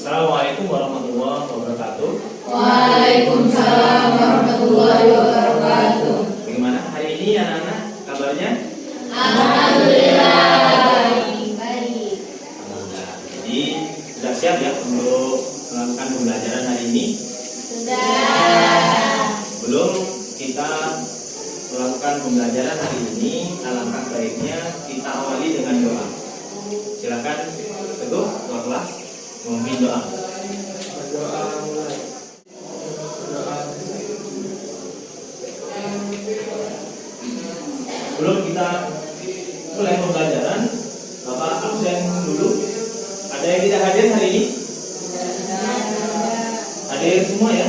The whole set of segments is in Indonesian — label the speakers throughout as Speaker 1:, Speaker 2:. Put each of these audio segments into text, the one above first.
Speaker 1: Assalamualaikum warahmatullahi wabarakatuh.
Speaker 2: Waalaikumsalam warahmatullahi wabarakatuh.
Speaker 1: Bagaimana hari ini anak-anak kabarnya?
Speaker 2: Alhamdulillah baik.
Speaker 1: Alhamdulillah. Jadi sudah siap ya untuk melakukan pembelajaran hari ini?
Speaker 2: Sudah.
Speaker 1: Sebelum kita melakukan pembelajaran hari ini, alangkah baiknya kita awali dengan doa. Silakan Teguh, ketua kelas, memimpin doa.
Speaker 3: Doa mulai.
Speaker 1: Sebelum kita mulai pembelajaran, Bapak absen dulu. Ada yang tidak hadir hari ini? Hadir semua ya?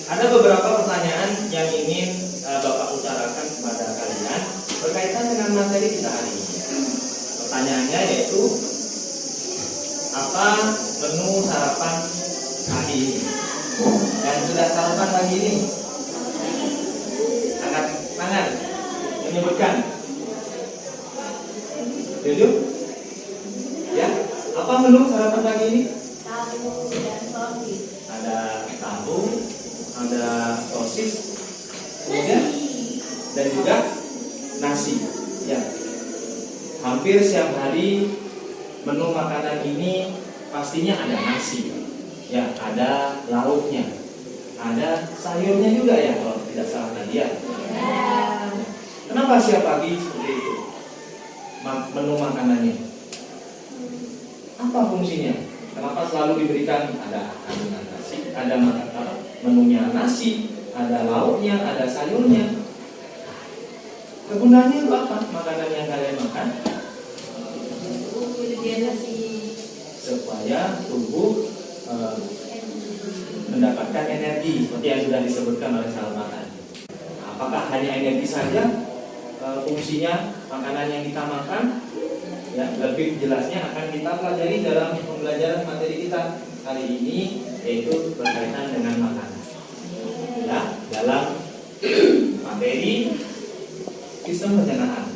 Speaker 1: Ada beberapa pertanyaan yang ingin Bapak utarakan kepada kalian berkaitan dengan materi kita hari ini. Pertanyaannya yaitu, apa menu sarapan pagi ini? Yang sudah sarapan pagi ini? Angkat tangan menyebutkan. Tujuh? Ya, apa menu sarapan pagi ini?
Speaker 2: Tahu dan sosis.
Speaker 1: Ada tahu, ada sosis, kemudian dan juga nasi. Ya, hampir setiap hari menu makanan ini pastinya ada nasi. Ya, ada lauknya, ada sayurnya juga ya kalau tidak salah tadi ya. Kenapa setiap pagi seperti itu menu makanannya? Apa fungsinya? Kenapa selalu diberikan ada nasi, ada menunya nasi, ada lauknya, ada sayurnya? Kegunaannya itu apa? Makanan yang kalian makan supaya tubuh mendapatkan energi seperti yang sudah disebutkan oleh Salma tadi. Apakah hanya energi saja fungsinya makanan yang kita makan? Ya, lebih jelasnya akan kita pelajari dalam pembelajaran materi kita kali ini, yaitu berkaitan dengan makanan. Ya, dalam materi sistem pencernaan.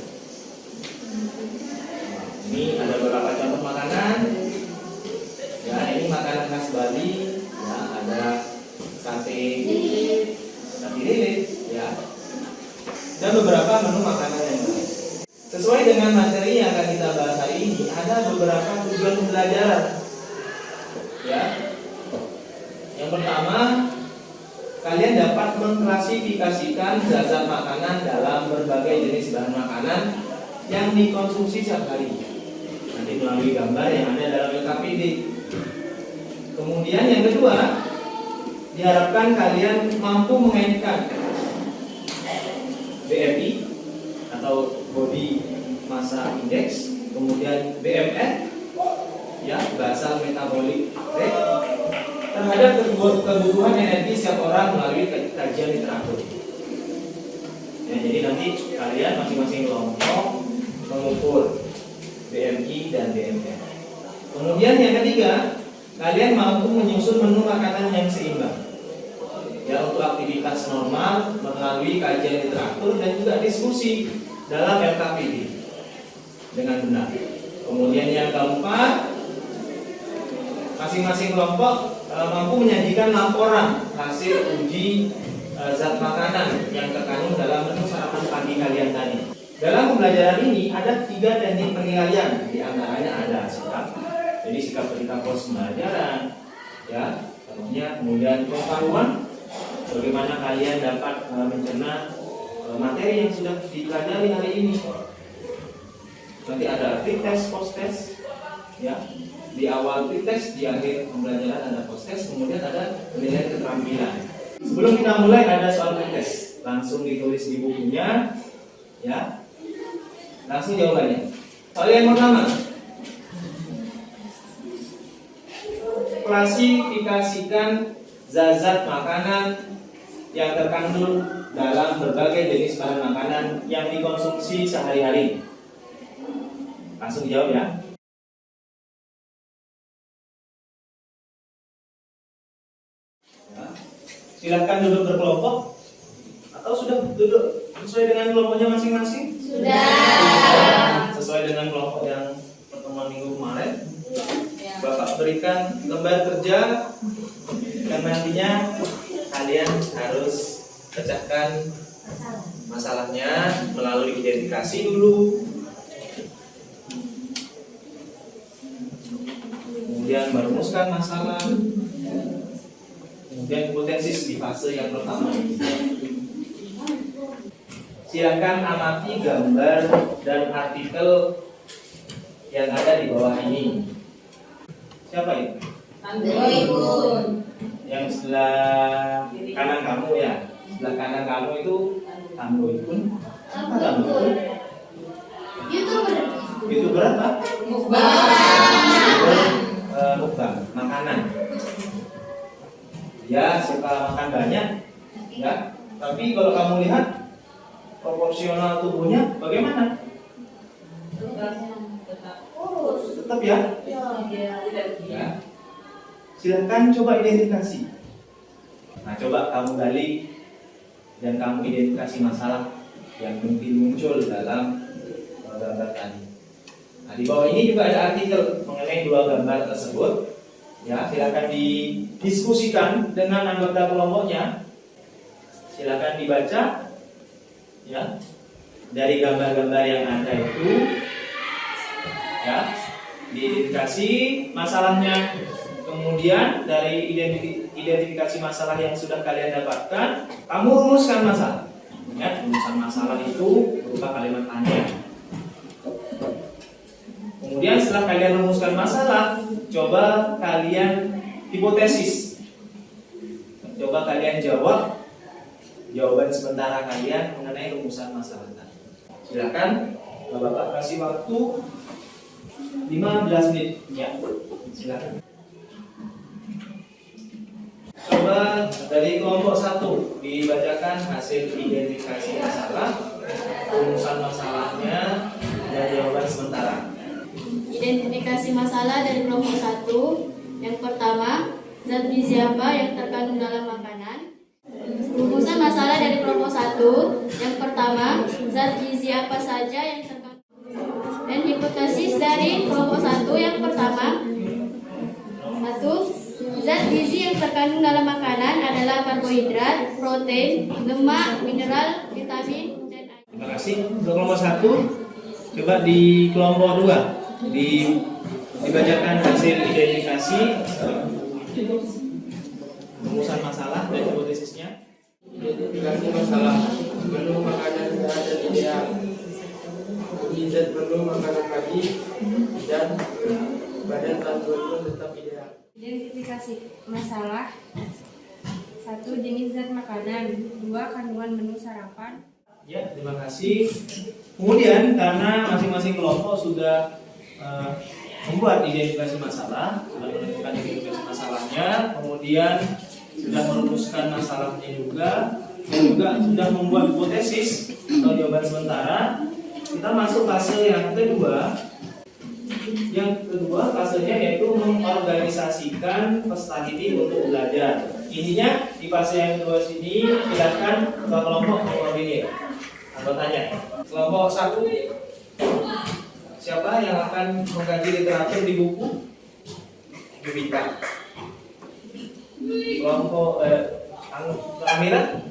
Speaker 1: Ini ada beberapa contoh makanan. Ya, ini makanan khas Bali. Ya, ada sate lilit. Ya, dan beberapa menu makanan yang lain. Sesuai dengan materi yang akan kita bahas hari ini, ada beberapa tujuan pembelajaran. Ya, yang pertama, kalian dapat mengklasifikasikan zat-zat makanan dalam berbagai jenis bahan makanan yang dikonsumsi setiap hari. Nanti melalui gambar yang ada dalam LKPD. Kemudian yang kedua, diharapkan kalian mampu mengaitkan BMI atau Body Massa Index, kemudian BMR, ya, basal metabolic rate, terhadap kebutuhan energi setiap orang melalui kajian literatur. Ya, jadi nanti kalian masing-masing kelompok mengukur BMI dan BMR. Kemudian yang ketiga, kalian mampu menyusun menu makanan yang seimbang, ya, untuk aktivitas normal melalui kajian literatur dan juga diskusi dalam LKPD dengan benar. Kemudian yang keempat, masing-masing kelompok mampu menyajikan laporan hasil uji zat makanan yang terkandung dalam menu sarapan pagi kalian tadi. Dalam pembelajaran ini ada 3 teknik penilaian, di antaranya ada sikap, jadi sikap ketika pos pembelajaran, ya, kemudian pengetahuan, bagaimana kalian dapat mencerna materi yang sudah dipelajari hari ini. Nanti ada pre-test, post-test, ya. Di awal pre-test, di akhir pembelajaran ada post-test, kemudian ada penilaian keterampilan. Sebelum kita mulai ada soal pre-test, langsung ditulis di bukunya, ya. Langsung jawabannya. Soal yang pertama, klasifikasikan zat-zat makanan yang terkandung dalam berbagai jenis bahan makanan yang dikonsumsi sehari-hari. Langsung jawab ya. Silakan duduk berkelompok atau sudah duduk sesuai dengan kelompoknya masing-masing?
Speaker 2: Sudah.
Speaker 1: Sesuai dengan kelompok yang pertemuan minggu kemarin. berikan lembar kerja yang nantinya kalian harus pecahkan masalahnya melalui identifikasi dulu, kemudian merumuskan masalah, kemudian hipotesis di fase yang pertama. Silakan amati gambar dan artikel yang ada di bawah ini. Siapa itu?
Speaker 2: Android.
Speaker 1: Yang sebelah kanan kamu ya. Sebelah kanan kamu itu Android pun. Apa Android? YouTuber apa? Mukbang, makanan. Ya, suka makan banyak, ya. Tapi kalau kamu lihat proporsional tubuhnya bagaimana? Tetap ya? Ya. Silakan coba identifikasi. Nah, coba kamu gali dan kamu identifikasi masalah yang mungkin muncul dalam gambar tadi. Nah, di bawah ini juga ada artikel mengenai dua gambar tersebut. Ya, silakan didiskusikan dengan anggota kelompoknya. Silakan dibaca. Ya, dari gambar-gambar yang ada itu, ya, diidentifikasi masalahnya. Kemudian dari identifikasi masalah yang sudah kalian dapatkan, kamu rumuskan masalah. Ya, rumusan masalah itu berupa kalimat tanya. Kemudian setelah kalian rumuskan masalah, coba kalian hipotesis. Coba kalian jawab jawaban sementara kalian mengenai rumusan masalah tadi. Silakan, Bapak kasih waktu 15 menit. Ya, silakan. Coba dari kelompok 1 dibacakan hasil identifikasi masalah, rumusan masalahnya, dan jawaban sementara.
Speaker 4: Identifikasi masalah dari kelompok 1. Yang pertama, zat gizi apa yang terkandung dalam makanan? Rumusan masalah dari kelompok 1. Yang pertama, zat gizi apa saja yang terkandung? Dan hipotesis dari kelompok 1 yang pertama. 1. Zat gizi yang terkandung dalam makanan adalah karbohidrat, protein, lemak, mineral, vitamin, dan air.
Speaker 1: Terima kasih. Untuk kelompok 1, coba di kelompok 2 dibacakan hasil identifikasi rumusan masalah dan hipotesisnya.
Speaker 3: Identifikasi masalah. Menu makanan sehat dan ideal. Zat perlu makanan pagi dan badan tubuh pun tetap ideal.
Speaker 5: Identifikasi masalah. 1. Jenis zat makanan. 2. Kandungan menu sarapan.
Speaker 1: Ya, terima kasih. Kemudian karena masing-masing kelompok sudah membuat identifikasi masalah, sudah menentukan identifikasi masalahnya, kemudian sudah merumuskan masalahnya juga, dan juga sudah membuat hipotesis atau jawaban sementara. Kita masuk fase yang kedua. Yang kedua fasenya yaitu mengorganisasikan peserta untuk belajar. Intinya di fase yang kedua sini silakan kelompok mengkoordinir anggotanya. Kelompok 1, siapa yang akan mengkaji literatur di buku? Yubika. Kelompok Amira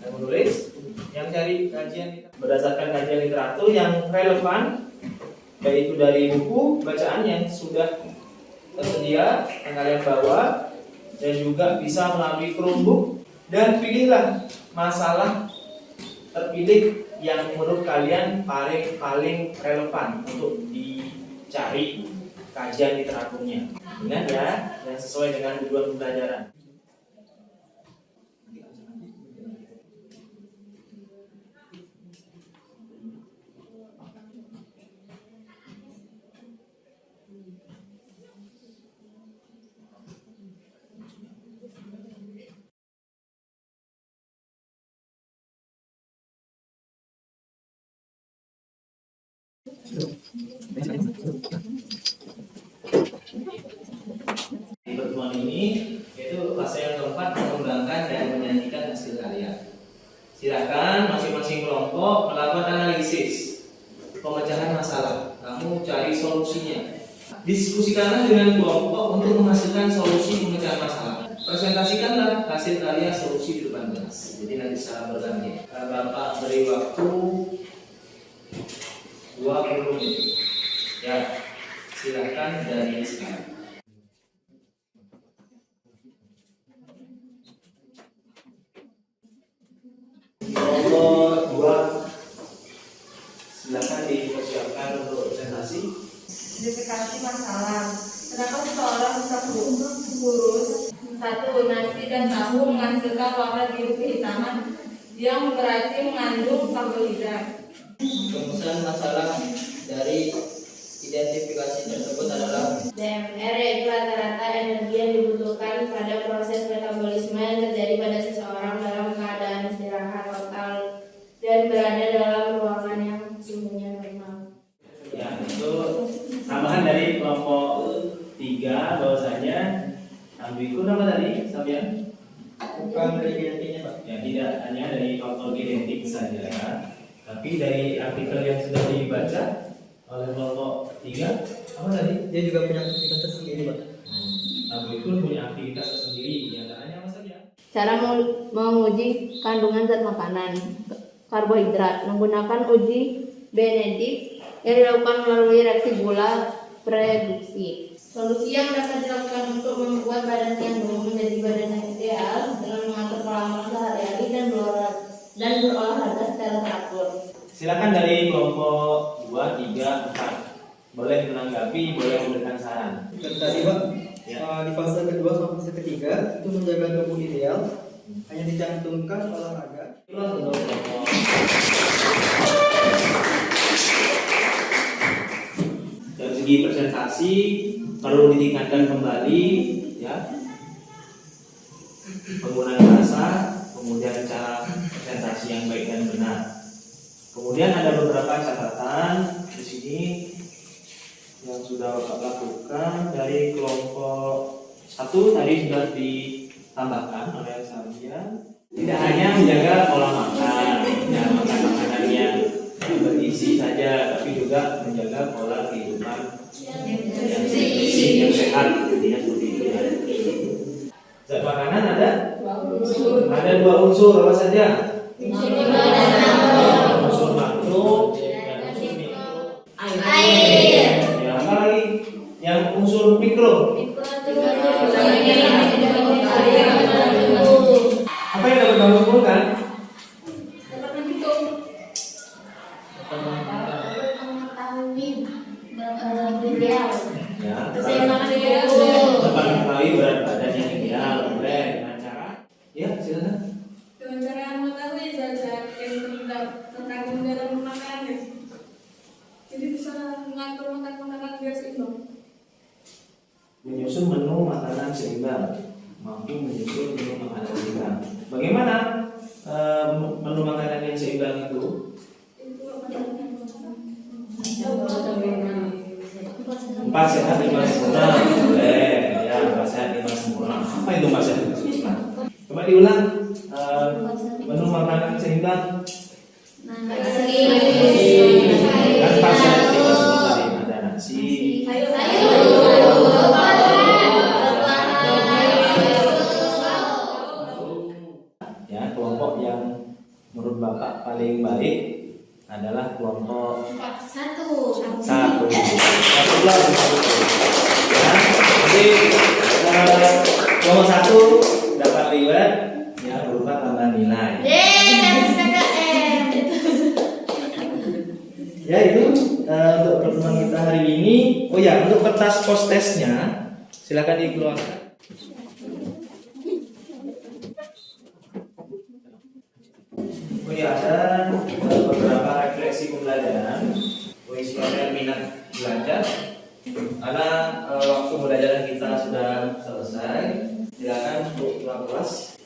Speaker 1: yang menulis, yang cari kajian berdasarkan kajian literatur yang relevan, baik itu dari buku bacaan yang sudah tersedia yang kalian bawa, dan juga bisa melalui Chromebook. Dan pilihlah masalah terpilih yang menurut kalian paling relevan untuk dicari kajian literaturnya. Ingat ya, yang sesuai dengan tujuan pembelajaran. Di pertemuan ini yaitu fase yang keempat, mengembangkan dan menyanyikan hasil karya. Silakan masing-masing kelompok melakukan analisis pemecahan masalah. Kamu cari solusinya. Diskusikanlah dengan kelompok untuk menghasilkan solusi pemecahan masalah. Presentasikanlah hasil karya solusi di depan kelas. Jadi nanti secara bergantian. Bapak beri waktu 20 menit. Ya, silakan dari sekarang. Nomor 2, silakan dipersiapkan untuk presentasi.
Speaker 5: Identifikasi masalah. Kenapa seseorang bisa kurus? 1. Nasi dan tahu menghasilkan warna biru kehitaman yang berarti mengandung karbohidrat.
Speaker 6: Rumusan masalah dari identifikasi tersebut adalah
Speaker 4: DMR yaitu rata-rata energi yang dibutuhkan pada proses metabolisme yang terjadi pada seseorang dalam keadaan istirahat total dan berada dalam ruangan yang suhunya normal.
Speaker 1: Ya, itu tambahan dari kelompok 3 bahwasanya ambigu apa tadi, Sabian?
Speaker 6: bukan dari identiknya Pak.
Speaker 1: Ya, tidak hanya dari faktor genetik saja, tapi dari artikel yang sudah dibaca oleh kelompok 3 apa tadi?
Speaker 6: Dia juga punya aktivitas tersendiri Pak.
Speaker 1: Ambigu punya aktivitas tersendiri, diantaranya apa saja?
Speaker 4: Cara menguji kandungan zat makanan karbohidrat menggunakan uji Benedict yang dilakukan melalui reaksi gula reduksi. Solusi yang dapat dilakukan untuk membuat badan yang belum menjadi badan yang ideal dengan mengatur pola makan sehari-hari dan berolahraga secara teratur.
Speaker 1: Silakan dari kelompok 2, 3, 4. Boleh menanggapi, boleh memberikan saran.
Speaker 6: Dan tadi Pak,
Speaker 1: Ya.
Speaker 6: di fase kedua sama fase ketiga itu menjaga tubuh ideal hanya dicantumkan olahraga.
Speaker 1: Itulah untuk kelompok. Dari segi presentasi perlu ditingkatkan kembali, ya. Penggunaan bahasa, kemudian cara presentasi yang baik dan benar. Kemudian ada beberapa catatan di sini yang sudah Bapak lakukan dari kelompok 1 tadi sudah ditambahkan oleh Sabian. Tidak hanya menjaga pola makan, ya, makan makanan yang bergizi saja, tapi juga menjaga pola kehidupan yang bersih, yang sehat, intinya seperti itu ya. Zat makanan ada 2 unsur apa saja? Unsur makro dan unsur mikro. Ya, apa lagi? Yang unsur mikro. Apa yang dapat kamu kumpulkan?
Speaker 4: Dapat menghitung. Mengetahui ideal.
Speaker 1: Ya,
Speaker 4: Keseimbangan
Speaker 1: dapat
Speaker 4: tubuh.
Speaker 1: mengetahui berat badan yang ideal. Boleh dengan cara? Ya, silakan.
Speaker 5: Dengan cara mengetahui zat-zat yang terkandung dalam makanan. Jadi bisa mengatur makan makanan biar seimbang.
Speaker 1: Menyusun menu makanan seimbang, mampu menyusun menu makanan seimbang. Bagaimana menu makanan yang seimbang itu?
Speaker 5: Itu apa namanya?
Speaker 1: 4 sehat 5 sempurna. Boleh, ya 4 sehat 5 sempurna. Apa itu 4 sehat 5 sempurna? Coba diulang. Menu makanan seimbang. Kan 4 sehat 5 sempurna tadi ada nasi. Ya, kelompok yang menurut Bapak paling baik adalah kelompok 1. Satu pula ya. Jadi kelompok 1 dapat reward ya berupa tambahan nilai. Ya itu untuk pertemuan kita hari ini. Oh ya, untuk kertas post testnya silakan dikeluarkan. Oh ya, ada beberapa refleksi pembelajaran. Silakan minat belajar. Karena waktu pembelajaran kita sudah selesai, silakan untuk pulang kelas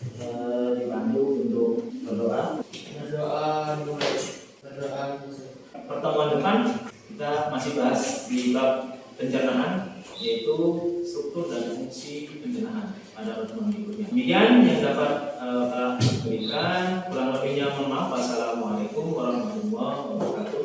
Speaker 1: dibantu untuk berdoa.
Speaker 3: Berdoa.
Speaker 1: Pertemuan depan kita masih bahas di bab pencernaan, yaitu struktur dan fungsi pencernaan pada pertemuan berikutnya. Demikian yang dapat telah berikan. Kurang lebihnya mohon maaf. Wassalamualaikum warahmatullahi wabarakatuh.